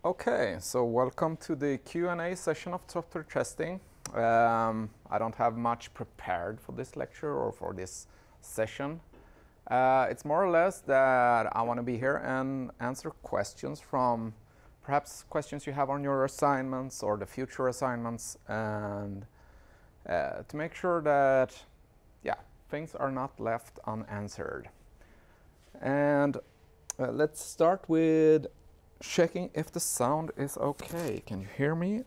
Okay, so welcome to the Q&A session of software testing. I don't have much prepared for this lecture or for this session. It's more or less that I want to be here and answer questions from perhaps questions you have on your assignments or the future assignments, and to make sure that things are not left unanswered. And let's start with checking if the sound is okay. Can you hear me?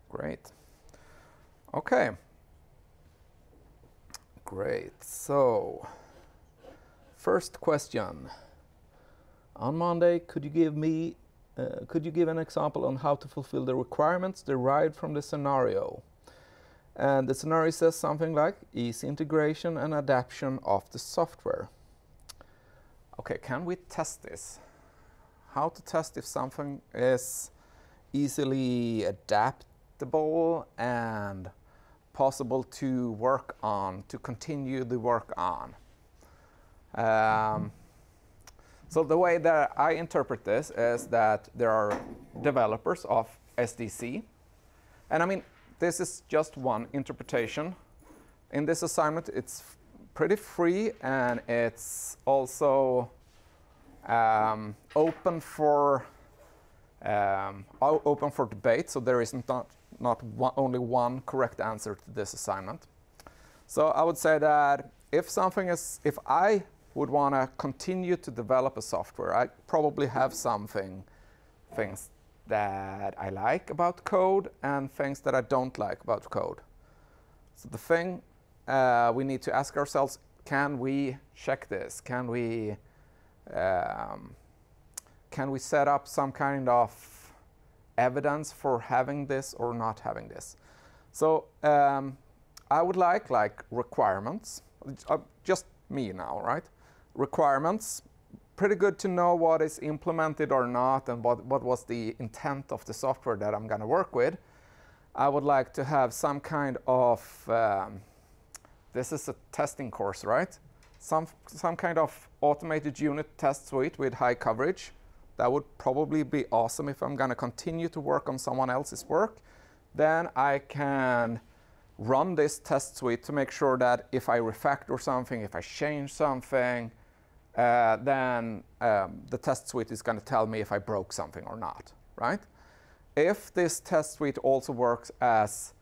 Great. Okay. Great. So, first question. On Monday, could you give an example on how to fulfill the requirements derived from the scenario? And the scenario says something like easy integration and adaptation of the software. Okay, can we test this? How to test if something is easily adaptable and possible to work on, to continue the work on. So the way that I interpret this is that there are developers of SDC, and I mean, this is just one interpretation. In this assignment, it's pretty free, and it's also open for debate. So there is only one correct answer to this assignment. So I would say that if I would want to continue to develop a software, I probably have things that I like about code and things that I don't like about code. So the thing we need to ask ourselves, can we check this? Can we set up some kind of evidence for having this or not having this? So I would like requirements, just me now, right? Requirements. Pretty good to know what is implemented or not, and what was the intent of the software that I'm going to work with. I would like to have some kind of, this is a testing course, right? Some kind of automated unit test suite with high coverage. That would probably be awesome if I'm going to continue to work on someone else's work. Then I can run this test suite to make sure that if I refactor something, if I change something, then the test suite is going to tell me if I broke something or not, right? If this test suite also works as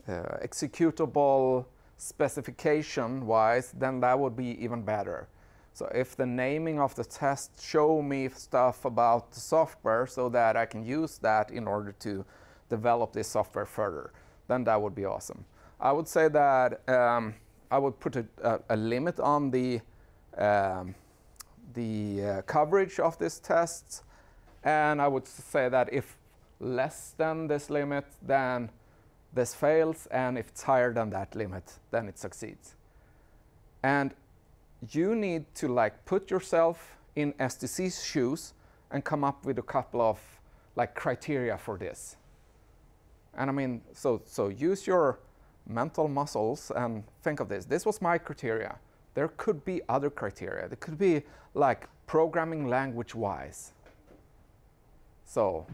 executable specification-wise, then that would be even better. So if the naming of the test show me stuff about the software so that I can use that in order to develop this software further, then that would be awesome. I would say that I would put a limit on the coverage of this test, and I would say that if less than this limit, then this fails, and if it's higher than that limit, then it succeeds. And you need to put yourself in SDC's shoes and come up with a couple of criteria for this. And I mean, so use your mental muscles and think of this. This was my criteria. There could be other criteria. There could be programming language wise. So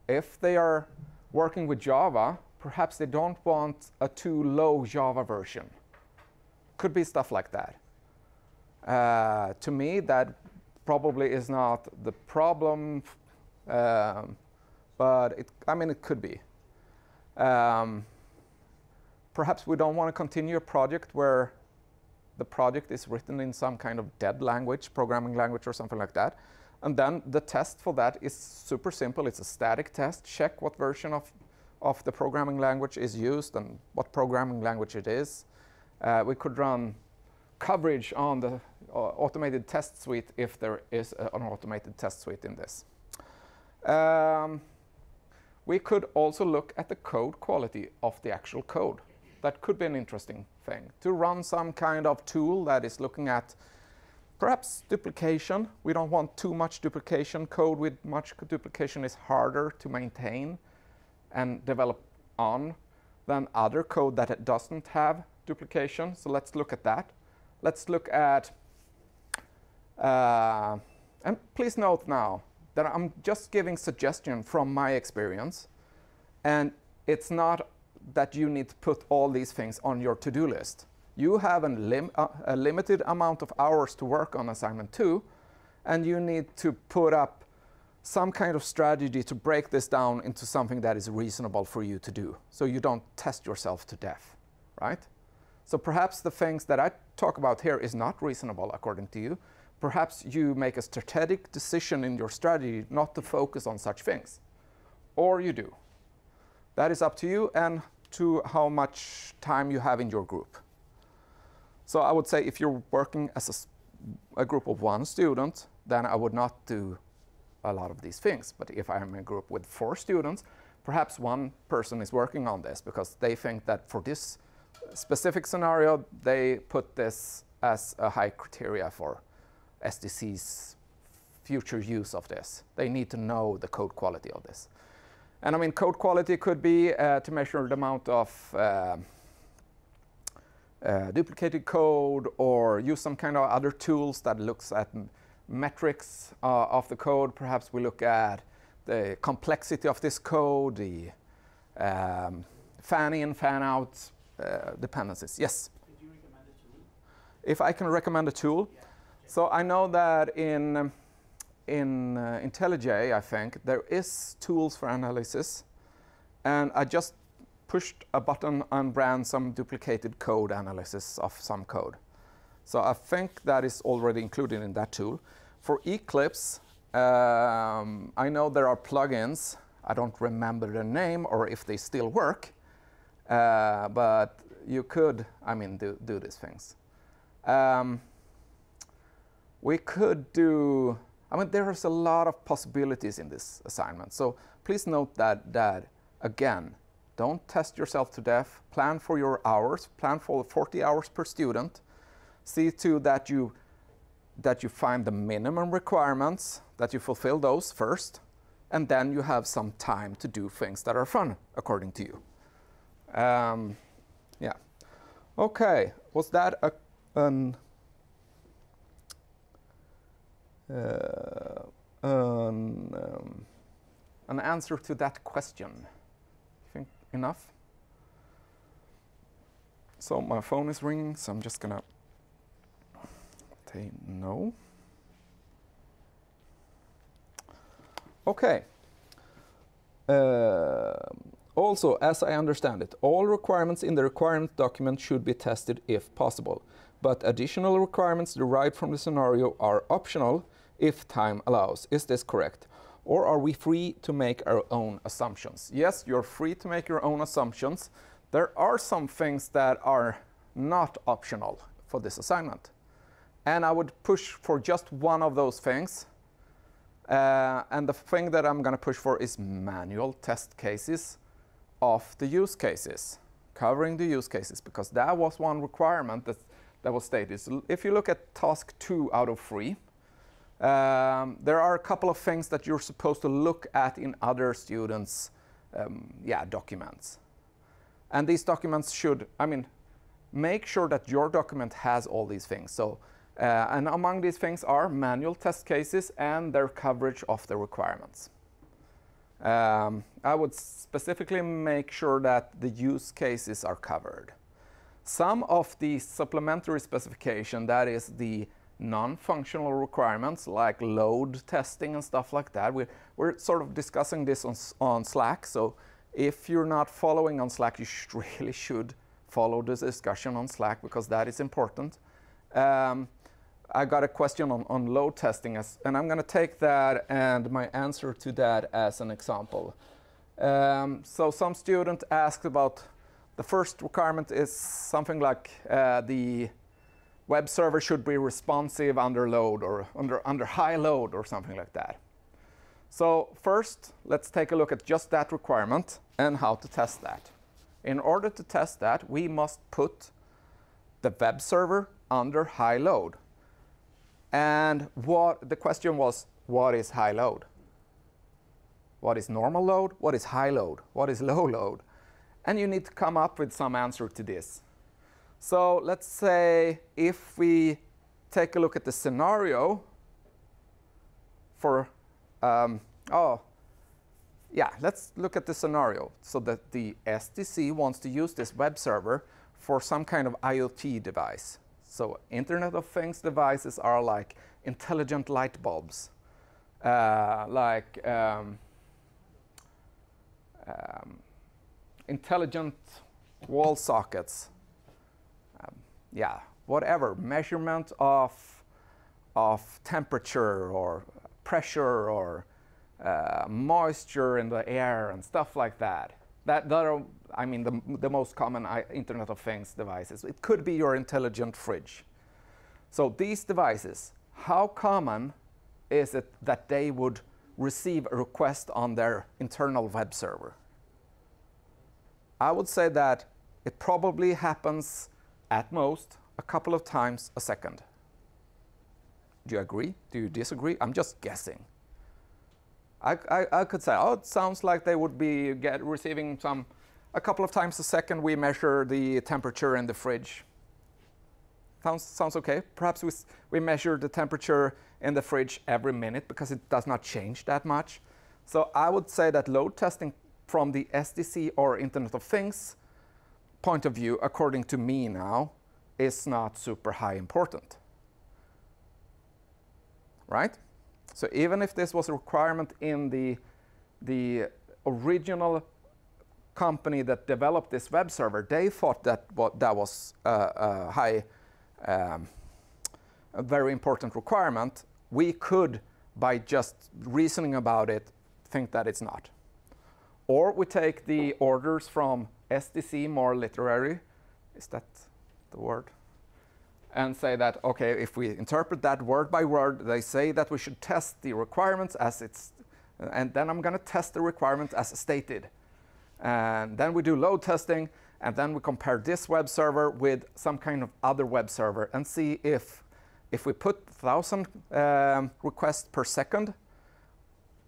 if they are working with Java, perhaps they don't want a too low Java version. Could be stuff like that. To me, that probably is not the problem, but it could be. Perhaps we don't want to continue a project where the project is written in some kind of dead language, programming language or something like that. And then the test for that is super simple. It's a static test. Check what version of the programming language is used and what programming language it is. We could run coverage on the automated test suite if there is an automated test suite in this. We could also look at the code quality of the actual code. That could be an interesting thing. To run some kind of tool that is looking at perhaps duplication. We don't want too much duplication. Code with much duplication is harder to maintain and develop on than other code that it doesn't have duplication, so let's look at that. Let's look at, and please note now that I'm just giving suggestion from my experience, and it's not that you need to put all these things on your to-do list. You have a limited amount of hours to work on assignment 2, and you need to put up some kind of strategy to break this down into something that is reasonable for you to do, so you don't test yourself to death, right? So perhaps the things that I talk about here is not reasonable according to you. Perhaps you make a strategic decision in your strategy not to focus on such things, or you do. That is up to you and to how much time you have in your group. So I would say if you're working as a group of 1 student, then I would not do a lot of these things. But if I'm in a group with 4 students, perhaps 1 person is working on this because they think that for this specific scenario, they put this as a high criteria for SDC's future use of this. They need to know the code quality of this. And I mean, code quality could be to measure the amount of duplicated code, or use some kind of other tools that looks at metrics of the code. Perhaps we look at the complexity of this code, the fan in, fan out dependencies. Yes? Could you recommend a tool? If I can recommend a tool? Yeah. So I know that in IntelliJ, I think, there is tools for analysis. And I just pushed a button and ran some duplicated code analysis of some code. So I think that is already included in that tool. For Eclipse, I know there are plugins. I don't remember the name or if they still work. But you could, I mean, do these things. We could do, I mean, there's a lot of possibilities in this assignment. So please note that again, don't test yourself to death. Plan for your hours. Plan for 40 hours per student. See to that you find the minimum requirements, that you fulfill those first, and then you have some time to do things that are fun, according to you. Yeah. Okay. Was that an answer to that question? You think enough? So my phone is ringing, so I'm just gonna say no. Okay. Also, as I understand it, all requirements in the requirement document should be tested if possible, but additional requirements derived from the scenario are optional if time allows. Is this correct? Or are we free to make our own assumptions? Yes, you're free to make your own assumptions. There are some things that are not optional for this assignment. And I would push for just one of those things. And the thing that I'm going to push for is manual test cases of the use cases, covering the use cases, because that was one requirement that was stated. So if you look at task 2 out of 3, there are a couple of things that you're supposed to look at in other students' documents. And these documents should, I mean, make sure that your document has all these things. So, and among these things are manual test cases and their coverage of the requirements. I would specifically make sure that the use cases are covered. Some of the supplementary specification, that is the non-functional requirements like load testing and stuff like that. We're sort of discussing this on Slack. So if you're not following on Slack, you really should follow this discussion on Slack, because that is important. I got a question on load testing, and I'm going to take that and my answer to that as an example. So some student asked about the first requirement is something like the web server should be responsive under load or under high load or something like that. So first, let's take a look at just that requirement and how to test that. In order to test that, we must put the web server under high load. And the question was, what is high load? What is normal load? What is high load? What is low load? And you need to come up with some answer to this. So let's say if we take a look at the scenario for, let's look at the scenario. So that the SDC wants to use this web server for some kind of IoT device. So Internet of Things devices are like intelligent light bulbs, intelligent wall sockets, whatever, measurement of temperature or pressure or moisture in the air and stuff like that. That are, I mean, the most common Internet of Things devices. It could be your intelligent fridge. So these devices, how common is it that they would receive a request on their internal web server? I would say that it probably happens at most a couple of times a second. Do you agree? Do you disagree? I'm just guessing. I could say, oh, it sounds like they would be receiving a couple of times a second we measure the temperature in the fridge. Sounds okay. Perhaps we measure the temperature in the fridge every minute because it does not change that much. So I would say that load testing from the SDC or Internet of Things point of view, according to me now, is not super high important. Right? So even if this was a requirement in the original company that developed this web server, they thought that that was a very important requirement. We could, by just reasoning about it, think that it's not. Or we take the orders from SDC, more literary, is that the word? And say that, okay, if we interpret that word by word, they say that we should test the requirements as it's, and then I'm going to test the requirements as stated. And then we do load testing, and then we compare this web server with some kind of other web server and see if we put 1,000 requests per second,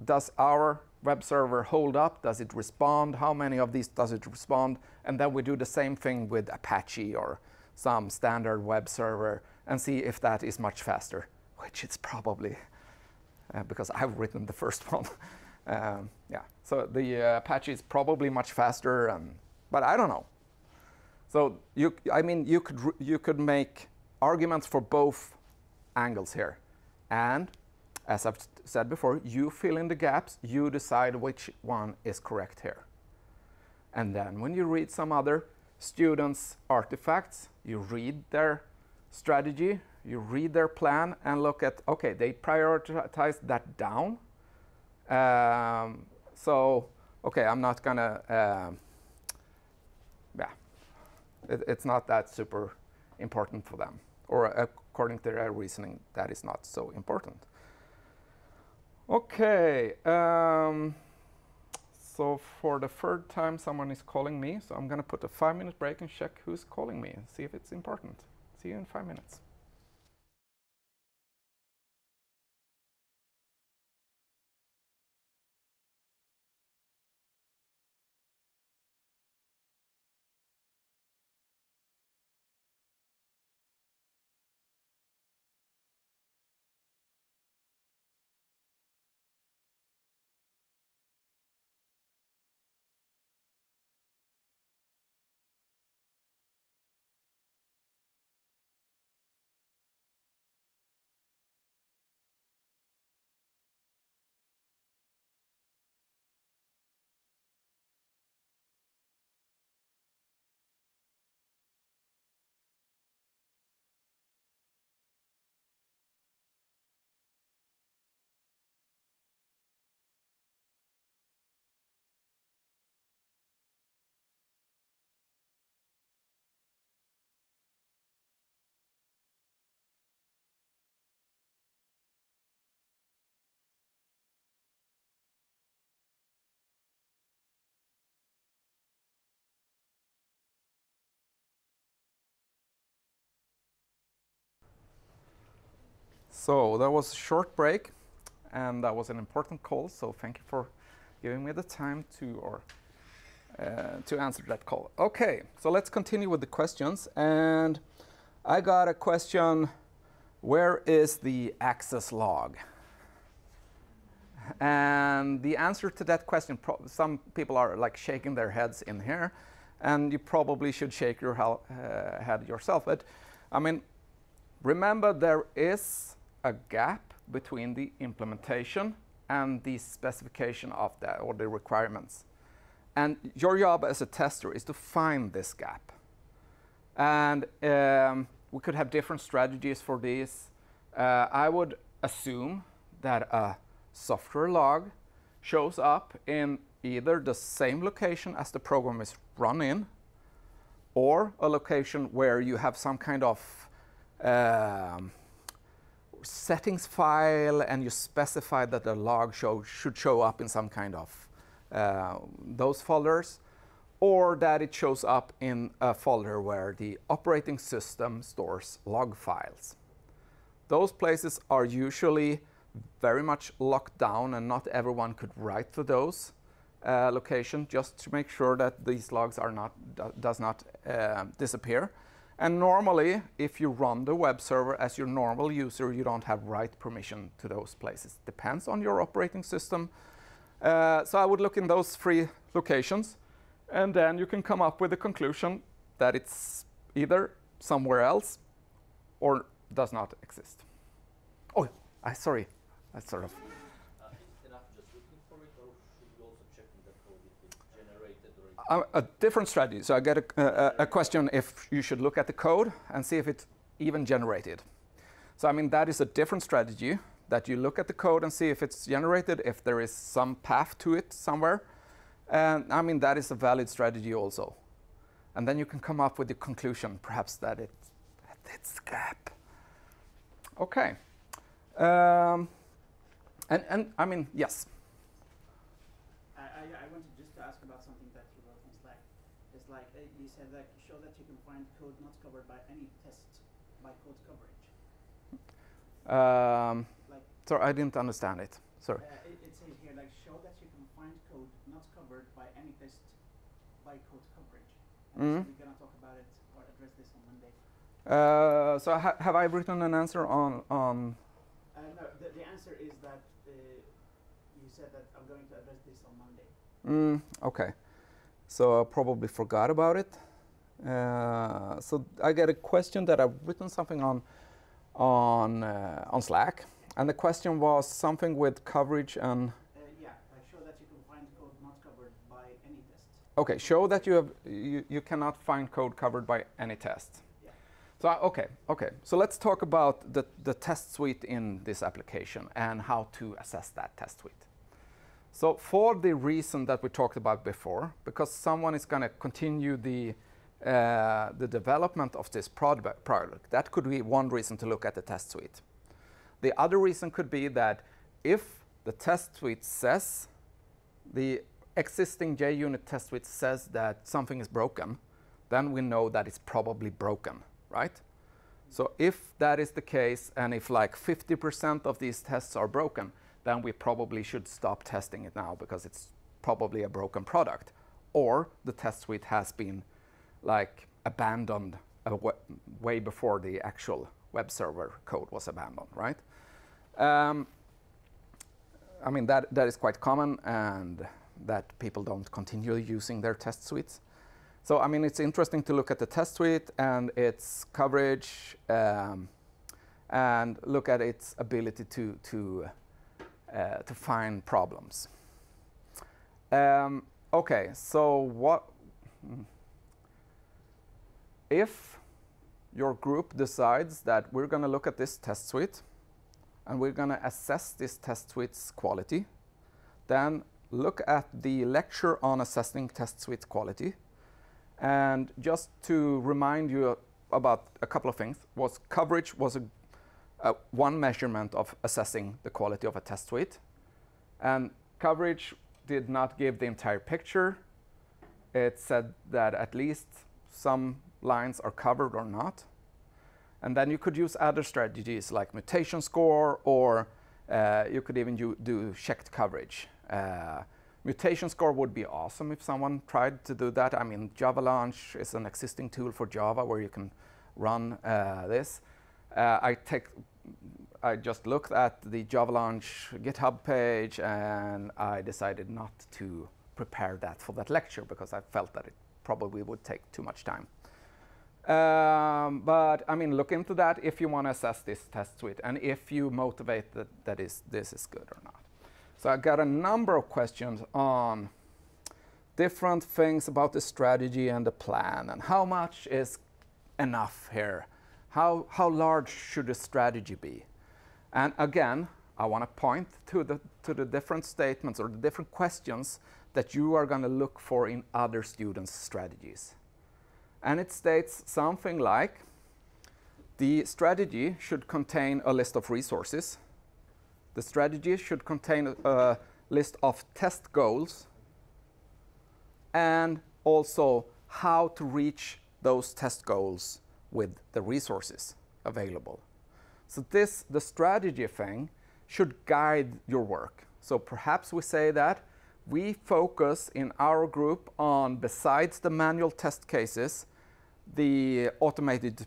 does our web server hold up? Does it respond? How many of these does it respond? And then we do the same thing with Apache or some standard web server and see if that is much faster, which it's probably, because I've written the first one. So the Apache is probably much faster, but I don't know. So you could make arguments for both angles here. And as I've said before, you fill in the gaps, you decide which one is correct here. And then when you read some other students' artifacts, you read their strategy, you read their plan, and look at, okay, they prioritize that down. Okay, I'm not gonna, it's not that super important for them. Or according to their reasoning, that is not so important. Okay, so for the third time, someone is calling me. So I'm going to put a 5-minute break and check who's calling me and see if it's important. See you in 5 minutes. So that was a short break, and that was an important call. So thank you for giving me the time to, or to answer that call. Okay, so let's continue with the questions. And I got a question, where is the access log? And the answer to that question, some people are like shaking their heads in here, and you probably should shake your head yourself. But I mean, remember there is a gap between the implementation and the specification of that, or the requirements. And your job as a tester is to find this gap. And we could have different strategies for these. I would assume that a software log shows up in either the same location as the program is run in, or a location where you have some kind of settings file and you specify that the log should show up in some kind of those folders, or that it shows up in a folder where the operating system stores log files. Those places are usually very much locked down, and not everyone could write to those locations, just to make sure that these logs are does not disappear. And normally, if you run the web server as your normal user, you don't have write permission to those places. Depends on your operating system. So I would look in those 3 locations, and then you can come up with a conclusion that it's either somewhere else or does not exist. Oh, sorry. That's sort of. Is it enough just looking for it, or should you also check in the code if it's generated or A different strategy. So I get a question if you should look at the code and see if it's even generated. So I mean, that is a different strategy, that you look at the code and see if it's generated, if there is some path to it somewhere. And I mean, that is a valid strategy also. And then you can come up with the conclusion, perhaps, that it's a gap. Okay. And I mean, yes. I wanted just to ask about something that you wrote on Slack. It's like you said that show that you can find code not covered by any test by code coverage. Sorry, I didn't understand it. Sorry. It says here like show that you can find code not covered by any test by code coverage. So we're gonna talk about it or address this on Monday. So have I written an answer on? No, the answer is that you said that I'm going to address this on Monday. Okay, so I probably forgot about it. So I get a question that I've written something on Slack, and the question was something with coverage and. Yeah, show that you can find code not covered by any test. Okay, show that you cannot find code covered by any test. So, okay. So let's talk about the test suite in this application and how to assess that test suite. So for the reason that we talked about before, because someone is going to continue the development of this product, that could be one reason to look at the test suite. The other reason could be that if the test suite says, the existing JUnit test suite says that something is broken, then we know that it's probably broken. Right? So if that is the case, and if like 50% of these tests are broken, then we probably should stop testing it now, because it's probably a broken product, or the test suite has been like abandoned way before the actual web server code was abandoned, right? I mean, that is quite common, and that people don't continue using their test suites. So I mean, it's interesting to look at the test suite and its coverage, and look at its ability to find problems. Okay, so what if your group decides that we're going to look at this test suite and we're going to assess this test suite's quality? Then look at the lecture on assessing test suite quality. And just to remind you about a couple of things, coverage was one measurement of assessing the quality of a test suite. And coverage did not give the entire picture. It said that at least some lines are covered or not. And then you could use other strategies like mutation score, or you could even do checked coverage Mutation score would be awesome if someone tried to do that. I mean, Java Launch is an existing tool for Java where you can run this. I just looked at the Java Launch GitHub page and I decided not to prepare that for that lecture because I felt that it probably would take too much time. But I mean, look into that if you want to assess this test suite and if you motivate that this is good or not. So I got a number of questions on different things about the strategy and the plan and how much is enough here. How large should the strategy be? And again, I want to point to the different statements or the different questions that you are going to look for in other students' strategies. And it states something like, the strategy should contain a list of resources. The strategy should contain a list of test goals and also how to reach those test goals with the resources available. So the strategy thing should guide your work. So perhaps we say that we focus in our group on, besides the manual test cases, the automated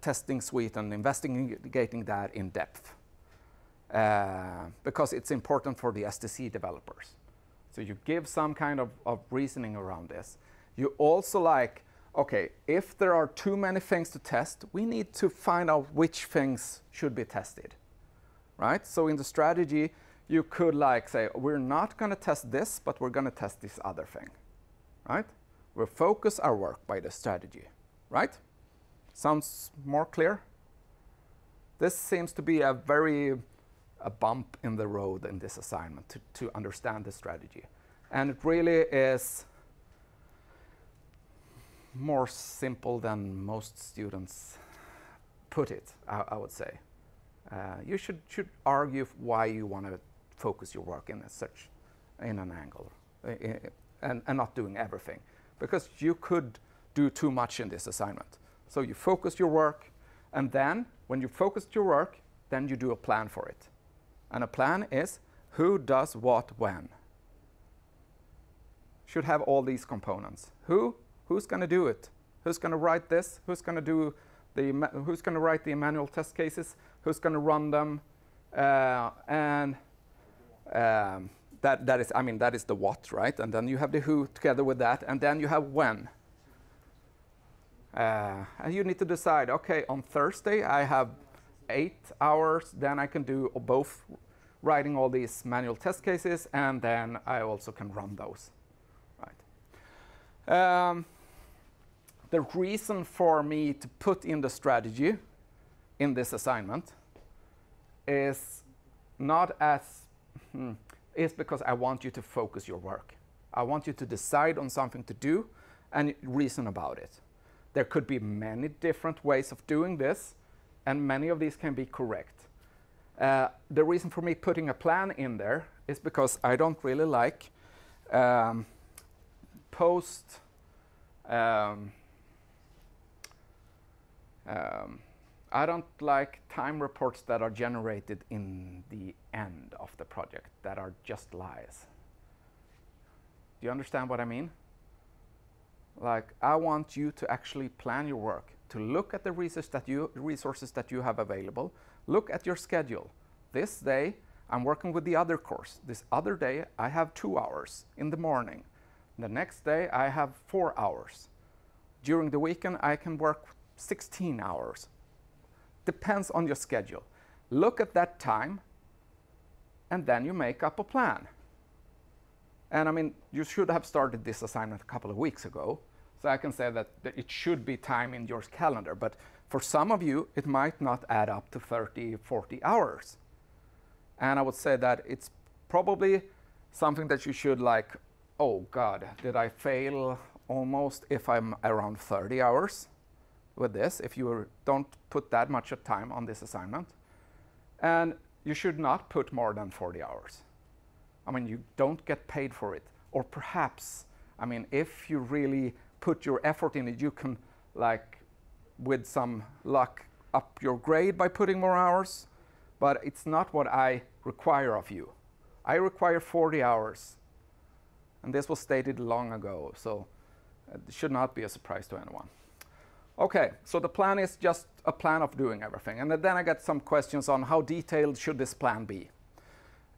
testing suite and investigating that in depth. Because it's important for the SDC developers. So you give some kind of reasoning around this. You also like, okay, if there are too many things to test, we need to find out which things should be tested, right? So in the strategy, you could like say, we're not going to test this, but we're going to test this other thing, right? We focus our work by the strategy, right? Sounds more clear? This seems to be a bump in the road in this assignment to understand the strategy. And it really is more simple than most students put it, I would say. You should argue why you want to focus your work in an angle and not doing everything, because you could do too much in this assignment. So you focus your work, and then when you focus your work, then you do a plan for it. And a plan is who does what when. Should have all these components. Who's going to do it? Who's going to write this? Who's going to write the manual test cases? Who's going to run them? That is the what, right? And then you have the who together with that, and then you have when. And you need to decide, okay, on Thursday I have 8 hours, then I can do both writing all these manual test cases, and then I also can run those, right? The reason for me to put in the strategy in this assignment is not is because I want you to focus your work. I want you to decide on something to do and reason about it. There could be many different ways of doing this, and many of these can be correct. The reason for me putting a plan in there is because I don't really like I don't like time reports that are generated in the end of the project that are just lies. Do you understand what I mean? Like, I want you to actually plan your work, to look at the resources that you have available, look at your schedule. This day, I'm working with the other course. This other day, I have 2 hours in the morning. The next day, I have 4 hours. During the weekend, I can work 16 hours. Depends on your schedule. Look at that time, and then you make up a plan. And I mean, you should have started this assignment a couple of weeks ago, so I can say that it should be time in your calendar. But for some of you, it might not add up to 30, 40 hours. And I would say that it's probably something that you should like, oh God, did I fail almost if I'm around 30 hours with this, if you don't put that much of time on this assignment. And you should not put more than 40 hours. I mean, you don't get paid for it. Or perhaps, I mean, if you really put your effort in it, you can, like, with some luck, up your grade by putting more hours. But it's not what I require of you. I require 40 hours And this was stated long ago, so it should not be a surprise to anyone. Okay, so the plan is just a plan of doing everything. And then I get some questions on how detailed should this plan be.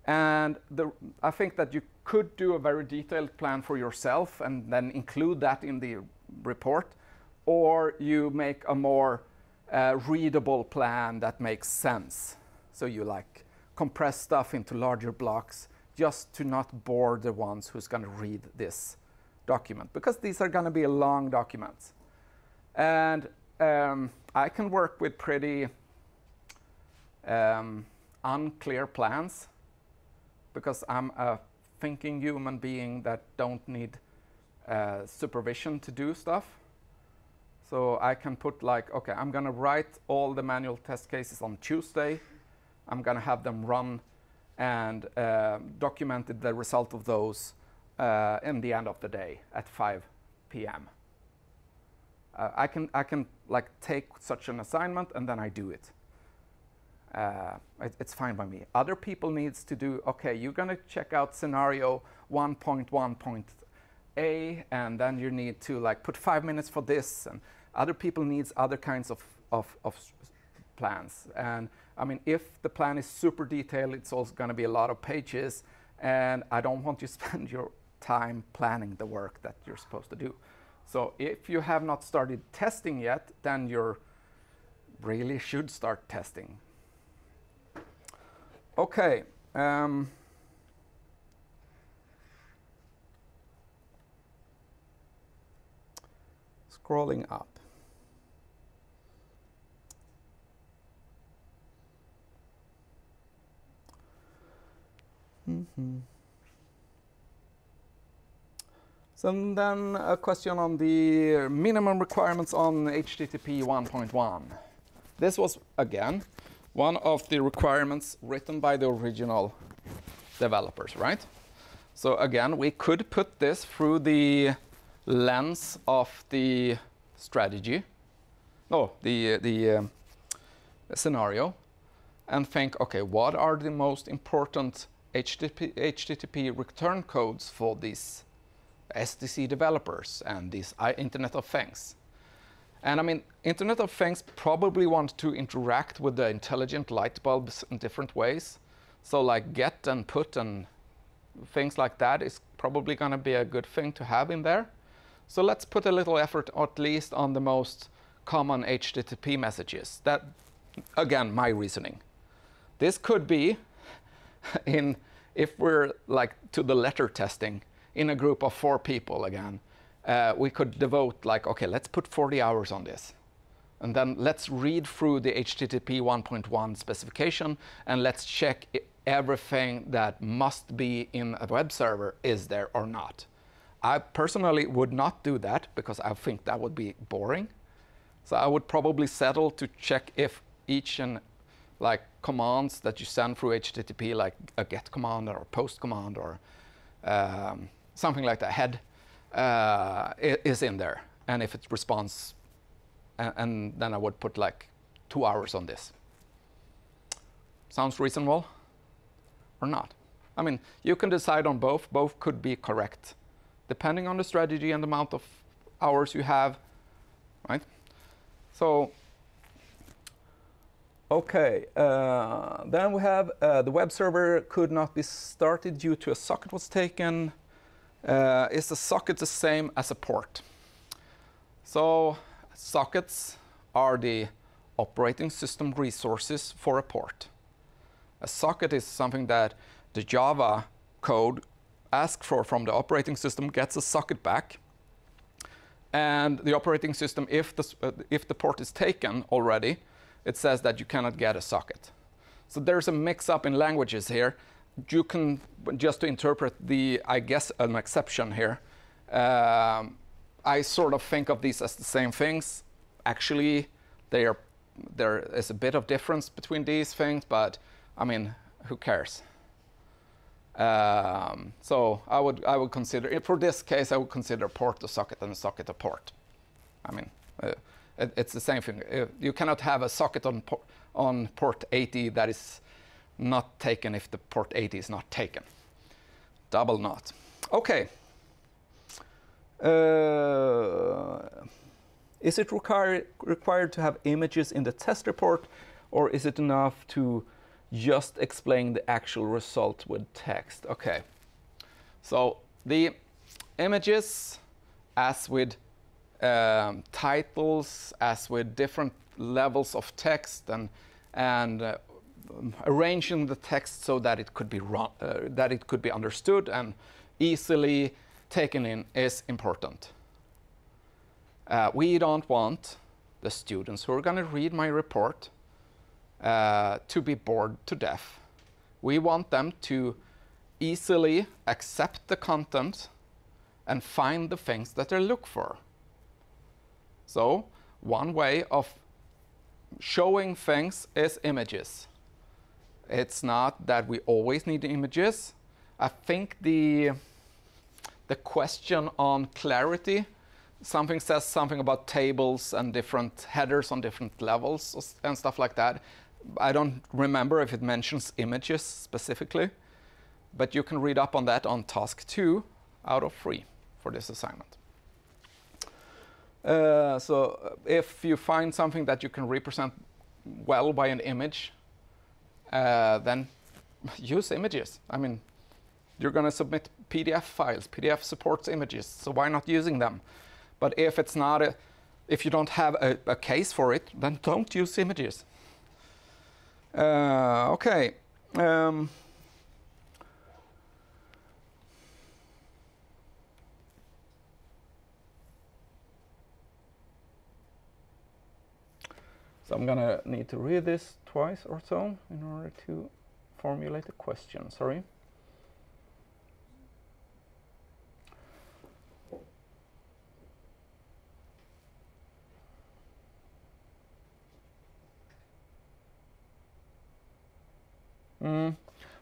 And I think that you could do a very detailed plan for yourself and then include that in the report, or you make a more readable plan that makes sense. So you like compress stuff into larger blocks just to not bore the ones who's going to read this document, because these are going to be long documents. And I can work with pretty unclear plans, because I'm a thinking human being that don't need supervision to do stuff. So I can put like, okay, I'm going to write all the manual test cases on Tuesday. I'm going to have them run and documented the result of those in the end of the day at 5 p.m. I can like take such an assignment and then I do it. It's fine by me. Other people needs to do, okay, you're going to check out scenario 1.1.a, and then you need to like put 5 minutes for this, and other people needs other kinds of plans. And I mean, if the plan is super detailed, it's also going to be a lot of pages, and I don't want you to spend your time planning the work that you're supposed to do. So if you have not started testing yet, then you really should start testing. Okay. Scrolling up. So then a question on the minimum requirements on HTTP 1.1. This was, again, one of the requirements written by the original developers, right? So again, we could put this through the lens of the strategy, no, the scenario, and think, okay, what are the most important HTTP return codes for these SDC developers and these Internet of Things? And I mean, Internet of Things probably want to interact with the intelligent light bulbs in different ways. So like get and put and things like that is probably going to be a good thing to have in there. So let's put a little effort at least on the most common HTTP messages. That, again, my reasoning. This could be, if we're like to the letter testing, in a group of 4 people again, we could devote like, okay, let's put 40 hours on this. And then let's read through the HTTP 1.1 specification and let's check if everything that must be in a web server is there or not. I personally would not do that because I think that would be boring. So I would probably settle to check if each and like commands that you send through HTTP, like a get command or a post command or something like that, head, is in there. And if it responds, and then I would put like 2 hours on this. Sounds reasonable or not? I mean, you can decide on both. Both could be correct, depending on the strategy and the amount of hours you have, right? So, okay, then we have the web server could not be started due to a socket was taken. Is the socket the same as a port? So sockets are the operating system resources for a port. A socket is something that the Java code asks for from the operating system, gets a socket back, and the operating system, if the port is taken already, it says that you cannot get a socket. So there's a mix-up in languages here. You can, just to interpret the, I guess, an exception here, I sort of think of these as the same things. Actually, there is a bit of difference between these things, but I mean, who cares? So I would consider, for this case, I would consider port a socket and a socket a port. I mean, it's the same thing. You cannot have a socket on port 80 that is not taken if the port 80 is not taken. Double not. Okay. Is it required to have images in the test report, or is it enough to just explain the actual result with text? Okay, so the images, as with titles, as with different levels of text, and arranging the text so that it could be understood and easily taken in is important. We don't want the students who are going to read my report to be bored to death. We want them to easily accept the content and find the things that they look for. So one way of showing things is images. It's not that we always need images. I think the question on clarity, something says something about tables and different headers on different levels and stuff like that. I don't remember if it mentions images specifically, but you can read up on that on task 2 out of 3 for this assignment. So if you find something that you can represent well by an image, then use images. I mean, you're going to submit PDF files. PDF supports images, so why not using them? But if it's not if you don't have a case for it, then don't use images. Okay. So I'm gonna need to read this twice or so in order to formulate a question. Sorry.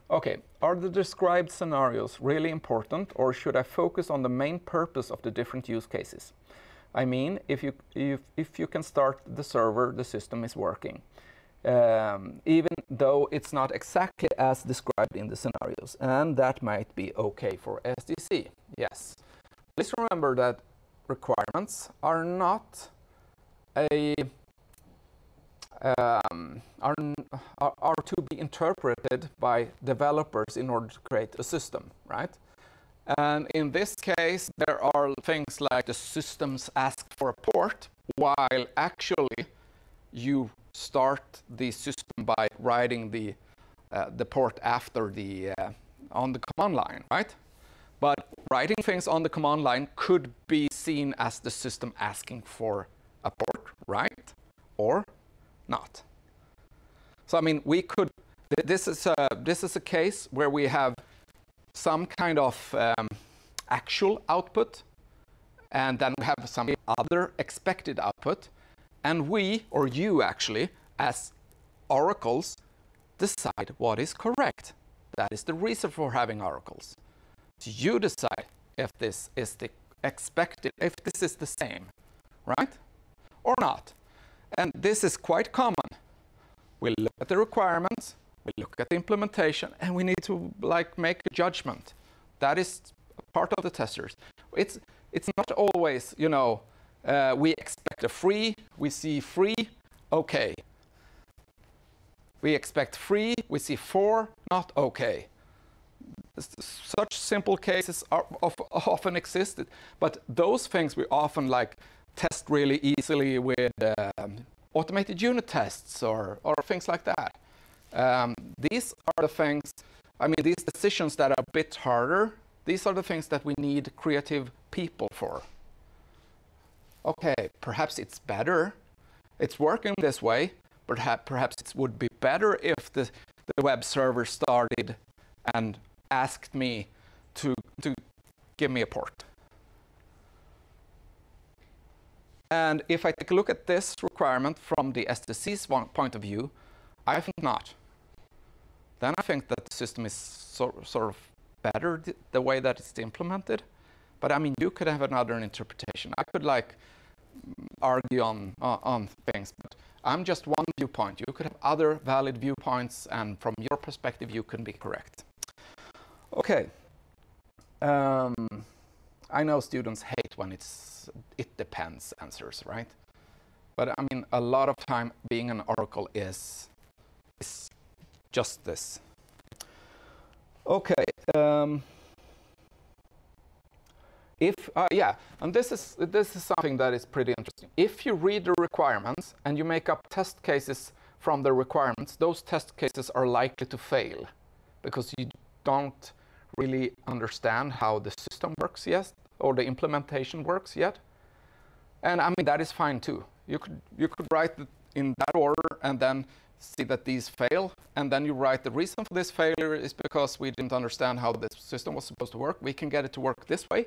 Okay, are the described scenarios really important, or should I focus on the main purpose of the different use cases? I mean, if you can start the server, the system is working, even though it's not exactly as described in the scenarios, and that might be okay for SDC. Yes. Please remember that requirements are not are to be interpreted by developers in order to create a system, right? And in this case, there are things like the systems ask for a port, while actually you start the system by writing the port after the on the command line, right? But writing things on the command line could be seen as the system asking for a port, right? Or not. So I mean, we could. This is a case where we have some kind of actual output, and then we have some other expected output, and we, or you actually, as oracles, decide what is correct. That is the reason for having oracles. So you decide if this is the expected, if this is the same, right? Or not. And this is quite common. We look at the requirements, we look at the implementation, and we need to make a judgment. That is part of the testers. It's not always, you know, we expect a free, we see free, okay. We expect free, we see 4, not okay. Such simple cases are often existed, but those things we often test really easily with automated unit tests or things like that. These are the things, I mean, these decisions that are a bit harder, these are the things that we need creative people for. Okay, perhaps it's better, it's working this way, but perhaps it would be better if the web server started and asked me to give me a port. And if I take a look at this requirement from the SDC's point of view, I think not. Then I think that the system is sort of better the way that it's implemented. But I mean, you could have another interpretation. I could argue on things, but I'm just one viewpoint. You could have other valid viewpoints, and from your perspective, you can be correct. Okay. I know students hate when it depends answers, right? But I mean, a lot of time being an oracle is just this. Okay. And this is something that is pretty interesting. If you read the requirements and you make up test cases from the requirements, those test cases are likely to fail because you don't really understand how the system works yet or the implementation works yet. And I mean, that is fine too. You could write it in that order and then see that these fail, and then you write the reason for this failure is because we didn't understand how the system was supposed to work. We can get it to work this way.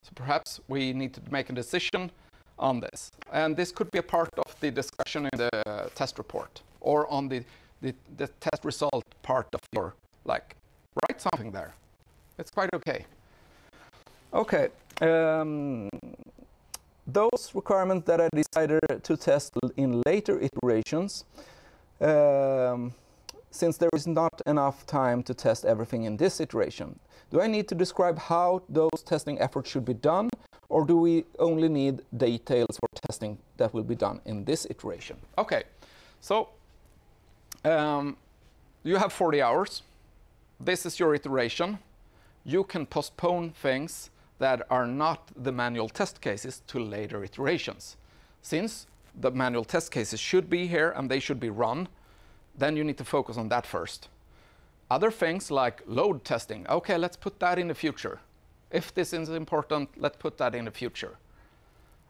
So perhaps we need to make a decision on this. And this could be a part of the discussion in the test report or on the test result part of your, like, write something there. It's quite okay. Okay. Those requirements that I decided to test in later iterations, since there is not enough time to test everything in this iteration, do I need to describe how those testing efforts should be done, or do we only need details for testing that will be done in this iteration? Okay, so you have 40 hours. This is your iteration. You can postpone things that are not the manual test cases to later iterations. Since the manual test cases should be here and they should be run, then you need to focus on that first. Other things like load testing, okay, let's put that in the future. If this is important, let's put that in the future.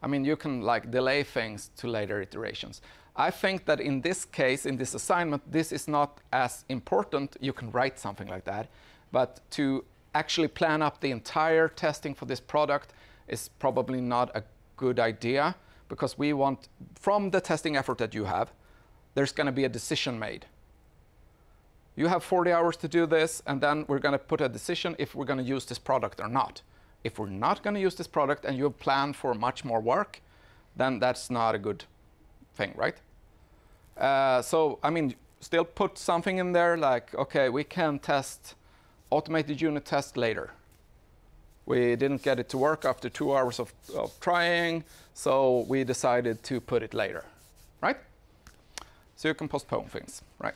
I mean, you can like delay things to later iterations. I think that in this case, in this assignment, this is not as important. You can write something like that, but to actually plan up the entire testing for this product is probably not a good idea, because we want, from the testing effort that you have, there's going to be a decision made. You have 40 hours to do this, and then we're going to put a decision if we're going to use this product or not. If we're not going to use this product and you have planned for much more work, then that's not a good thing, right? So, I mean, still put something in there like, okay, we can test automated unit test later. We didn't get it to work after 2 hours of trying, so we decided to put it later, right? So you can postpone things, right?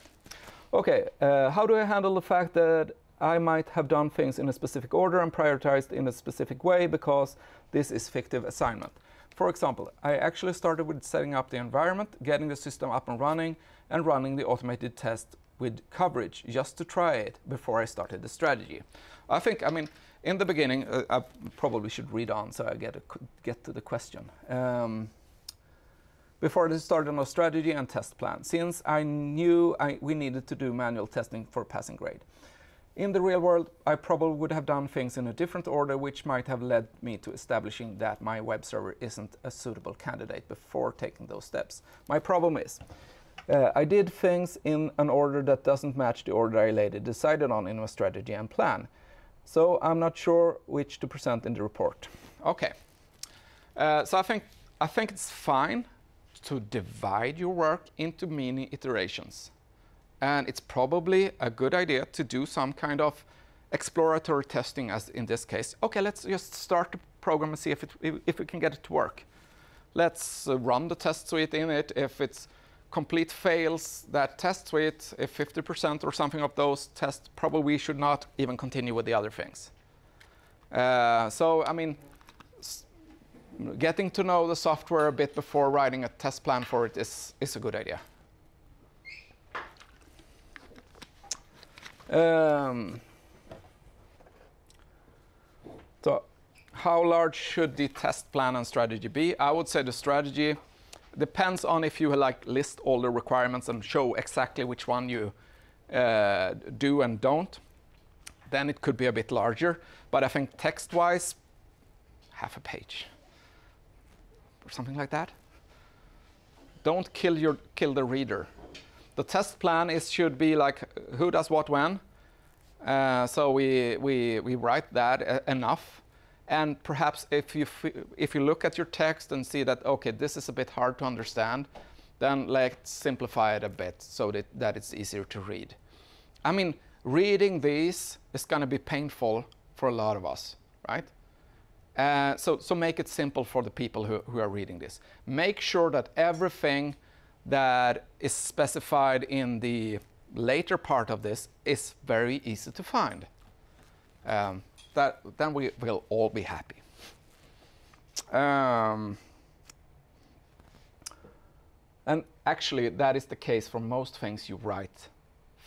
Okay, how do I handle the fact that I might have done things in a specific order and prioritized in a specific way because this is fictive assignment? For example, I actually started with setting up the environment, getting the system up and running the automated test with coverage just to try it before I started the strategy. I think, I mean, in the beginning, I probably should read on so I get to the question. Before I started on a strategy and test plan, since I knew we needed to do manual testing for passing grade. In the real world, I probably would have done things in a different order, which might have led me to establishing that my web server isn't a suitable candidate before taking those steps. My problem is, I did things in an order that doesn't match the order I later decided on in my strategy and plan. So I'm not sure which to present in the report. Okay, so I think it's fine to divide your work into mini iterations. And it's probably a good idea to do some kind of exploratory testing, as in this case. Okay, let's just start the program and see if we can get it to work. Let's run the test suite in it. If it's complete fails that test suite, if 50% or something of those tests, probably we should not even continue with the other things. So, I mean, getting to know the software a bit before writing a test plan for it is a good idea. So how large should the test plan and strategy be? I would say the strategy depends on if you like list all the requirements and show exactly which one you do and don't. Then it could be a bit larger. But I think text-wise, half a page or something like that. Don't kill the reader. The test plan should be like who does what when. So we write that enough. And perhaps if you look at your text and see that, okay, this is a bit hard to understand, then let's simplify it a bit so that it's easier to read. I mean, reading these is going to be painful for a lot of us, right? So make it simple for the people who are reading this. Make sure that everything that is specified in the later part of this is very easy to find. Then we will all be happy. And actually, that is the case for most things you write.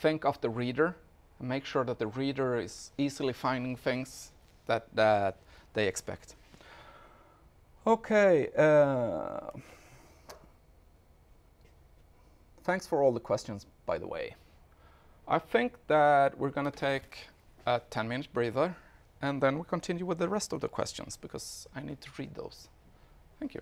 Think of the reader and make sure that the reader is easily finding things that they expect. Okay. Thanks for all the questions, by the way. I think that we're going to take a 10-minute breather, and then we continue with the rest of the questions, because I need to read those. Thank you.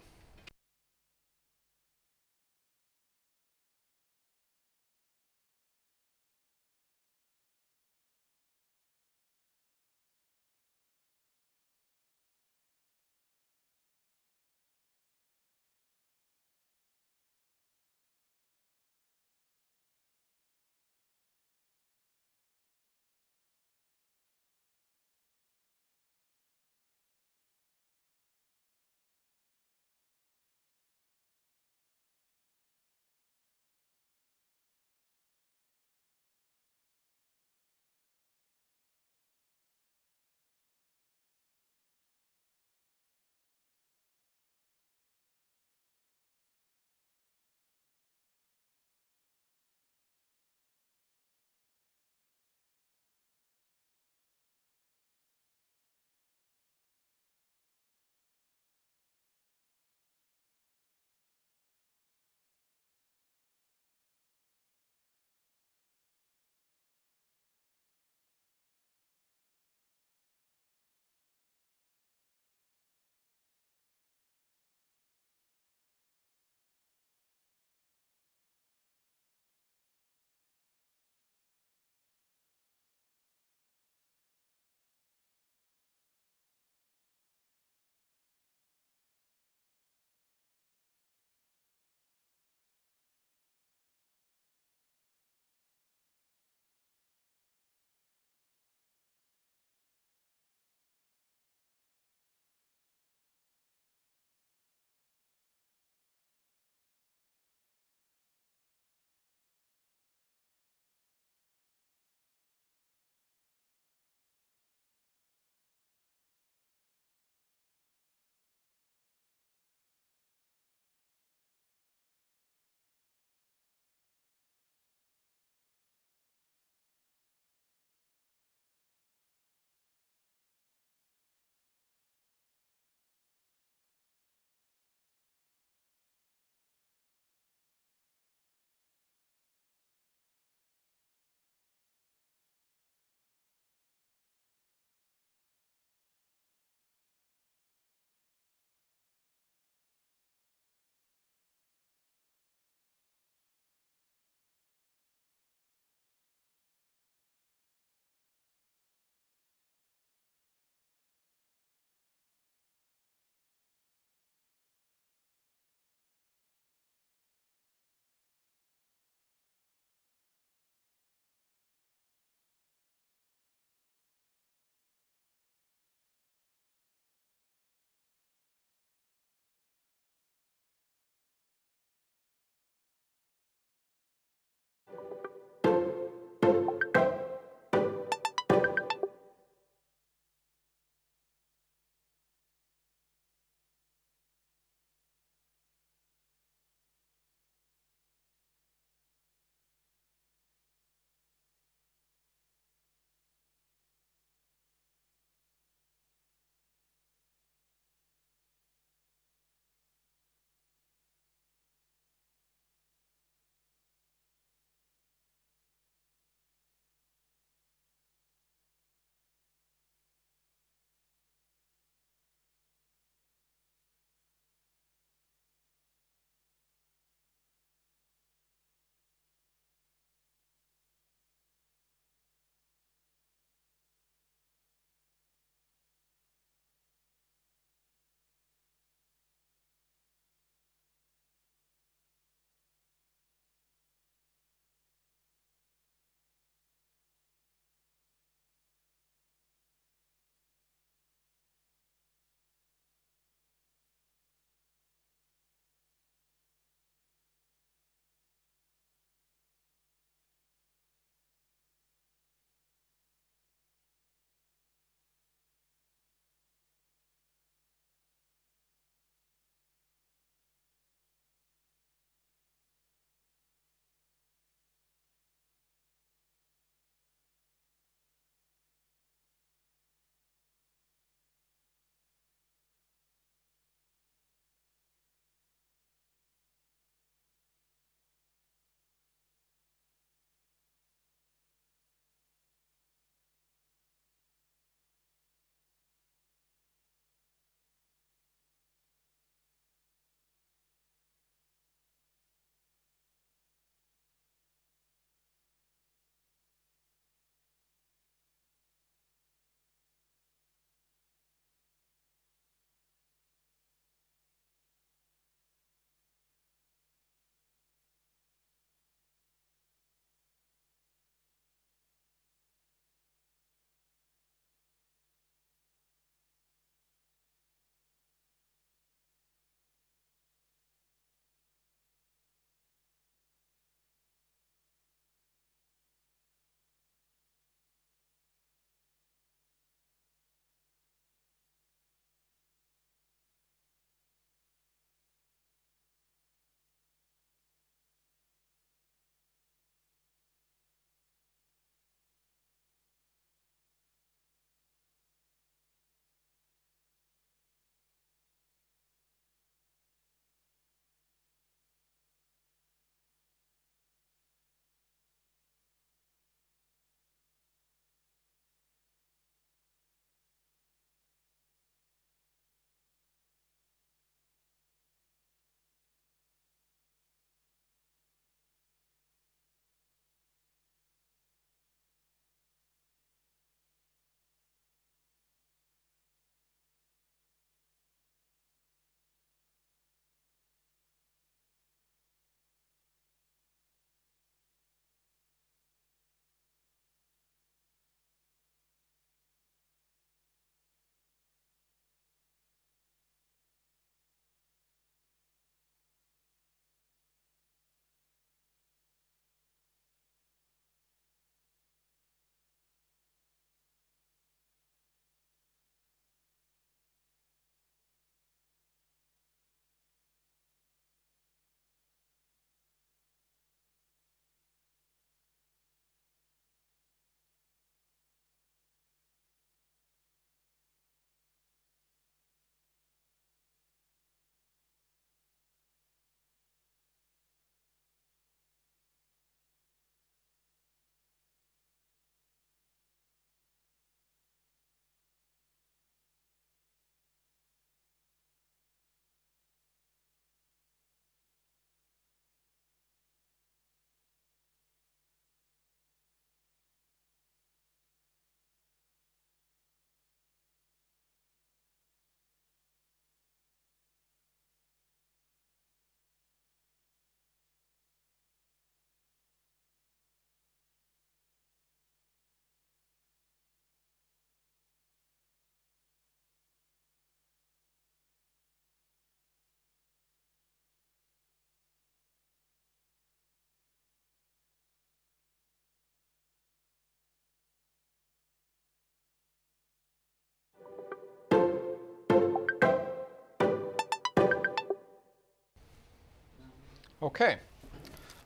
Okay,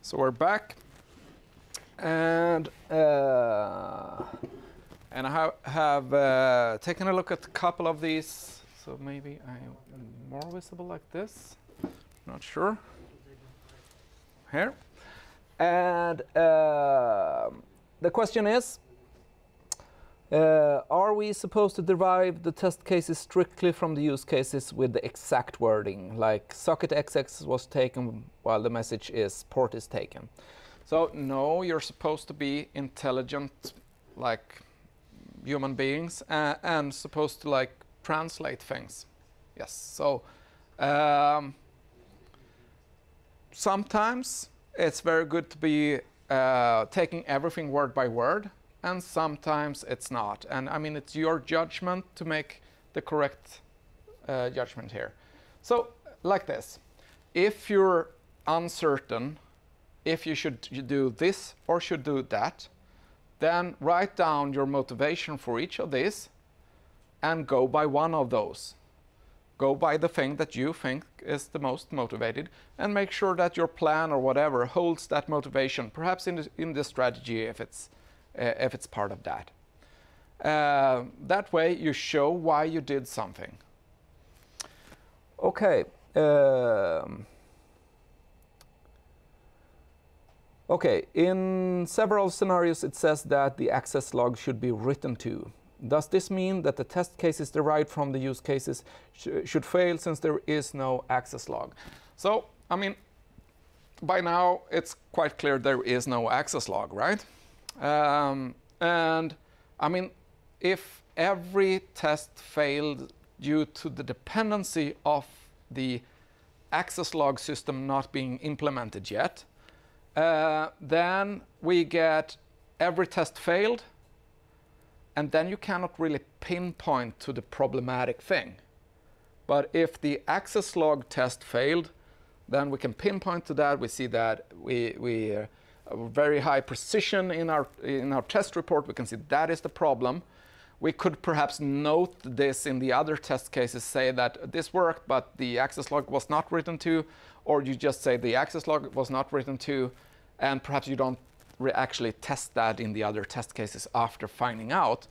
so we're back, and I have taken a look at a couple of these. So maybe I'm more visible like this. Not sure. Here, and the question is. Are we supposed to derive the test cases strictly from the use cases with the exact wording, like socket XX was taken while the message is port is taken? So no, you're supposed to be intelligent like human beings and supposed to like translate things. Yes, so sometimes it's very good to be taking everything word by word. And sometimes it's not. And I mean, it's your judgment to make the correct judgment here. So like this, if you're uncertain if you should do this or should do that, then write down your motivation for each of these and go by one of those. Go by the thing that you think is the most motivated and make sure that your plan or whatever holds that motivation, perhaps in the strategy if it's part of that. That way you show why you did something. Okay. Okay, in several scenarios it says that the access log should be written to. Does this mean that the test cases derived from the use cases should fail since there is no access log? So, I mean, by now it's quite clear there is no access log, right? And I mean, if every test failed due to the dependency of the access log system not being implemented yet, then we get every test failed, and then you cannot really pinpoint to the problematic thing. But if the access log test failed, then we can pinpoint to that. We see that we very high precision in our test report. We can see that is the problem. We could perhaps note this in the other test cases, say that this worked, but the access log was not written to, or you just say the access log was not written to, and perhaps you don't actually test that in the other test cases after finding out.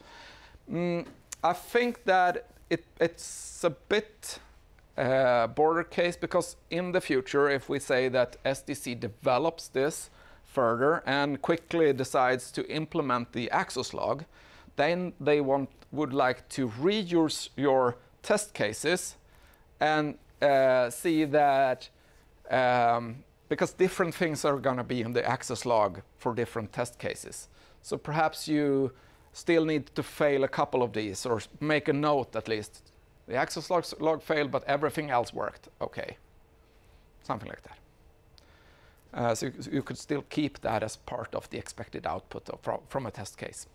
I think that it's a bit border case, because in the future, if we say that SDC develops this further and quickly decides to implement the access log, then they would like to reuse your test cases and see that because different things are going to be in the access log for different test cases. So perhaps you still need to fail a couple of these, or make a note at least. The access log failed, but everything else worked. Okay, something like that. So you could still keep that as part of the expected output from a test case.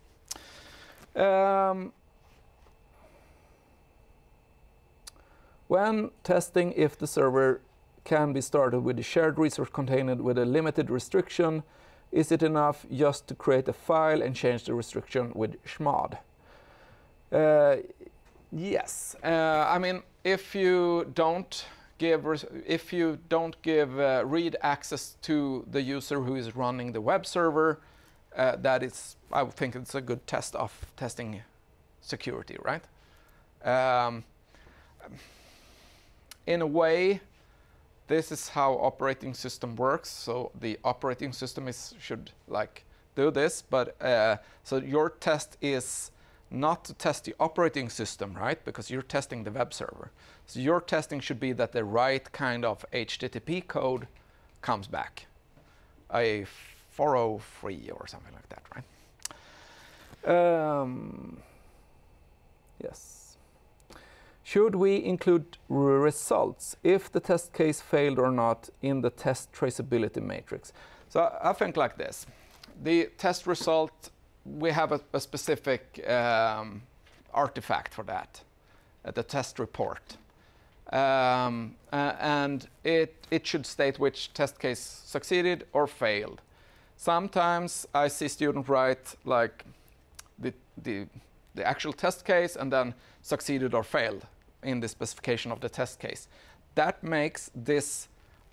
When testing if the server can be started with a shared resource container with a limited restriction, is it enough just to create a file and change the restriction with chmod? Yes. I mean, if you don't give read access to the user who is running the web server, that is, I would think it's a good test of testing security, right? In a way, this is how operating system works. So the operating system should like do this, but so your test is not to test the operating system, right? Because you're testing the web server. So your testing should be that the right kind of HTTP code comes back, a 403 or something like that, right? Yes. Should we include results if the test case failed or not in the test traceability matrix? So I think like this. The test result, we have a specific artifact for that, the test report. And it should state which test case succeeded or failed. Sometimes I see students write like the actual test case and then succeeded or failed in the specification of the test case. That makes this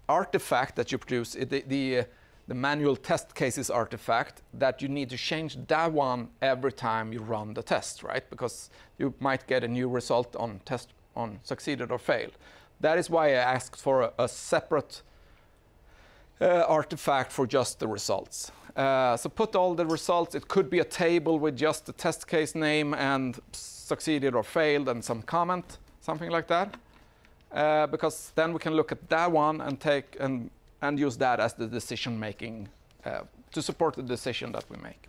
artifact that you produce, the manual test cases artifact, that you need to change that one every time you run the test, right? Because you might get a new result on test on succeeded or failed. That is why I asked for a separate artifact for just the results. So put all the results. It could be a table with just the test case name and succeeded or failed and some comment, something like that. Because then we can look at that one and take and use that as the decision making to support the decision that we make.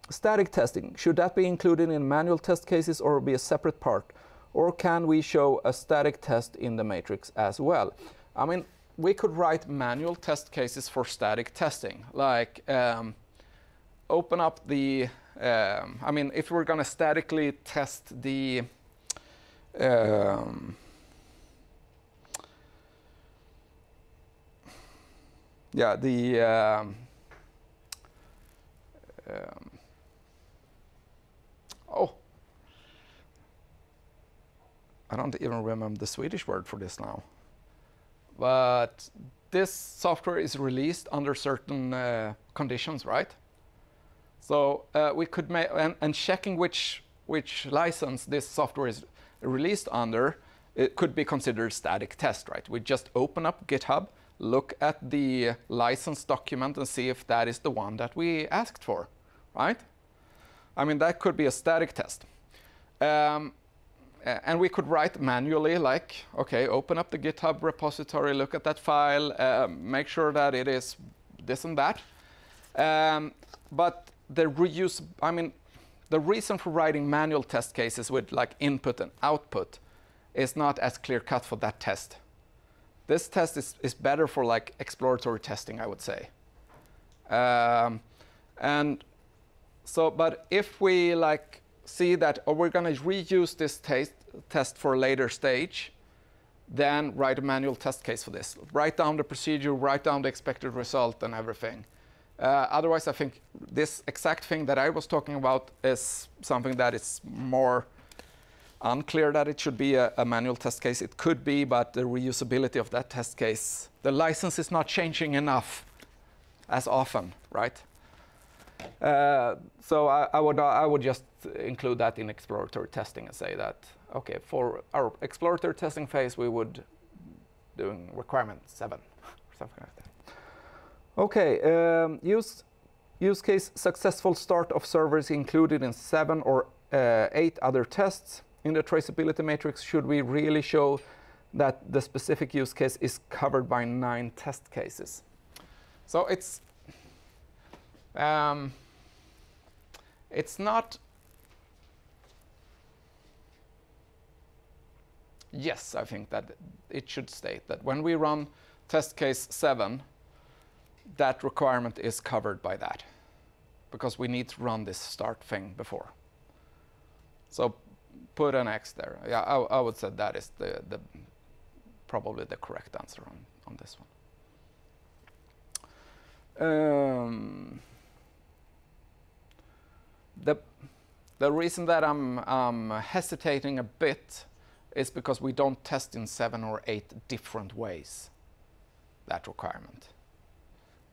Static testing, should that be included in manual test cases or be a separate part? Or can we show a static test in the matrix as well? I mean, we could write manual test cases for static testing, like open up the, I mean, if we're going to statically test the, yeah, the, oh, I don't even remember the Swedish word for this now. But this software is released under certain conditions, right? So we could make, and checking which license this software is released under, it could be considered static test, right? We just open up GitHub, look at the license document and see if that is the one that we asked for, right? I mean, that could be a static test. And we could write manually, like, okay, open up the GitHub repository, look at that file, make sure that it is this and that. But the reuse, I mean, the reason for writing manual test cases with like input and output is not as clear cut for that test. This test is better for like exploratory testing, I would say. And so, but if we like see that, oh, we're going to reuse this test for a later stage, then write a manual test case for this. Write down the procedure, write down the expected result and everything. Otherwise, I think this exact thing that I was talking about is something that is more unclear that it should be a manual test case. It could be, but the reusability of that test case, the license is not changing enough as often, right? So I would just include that in exploratory testing and say that, okay, for our exploratory testing phase, we would doing requirement 7 or something like that. Okay, use case successful start of servers included in 7 or 8 other tests. In the traceability matrix, should we really show that the specific use case is covered by 9 test cases? So it's not. Yes, I think that it should state that when we run test case 7, that requirement is covered by that, because we need to run this start thing before. So put an X there. Yeah, I would say that is the probably the correct answer on this one. The reason that I'm hesitating a bit is because we don't test in 7 or 8 different ways that requirement.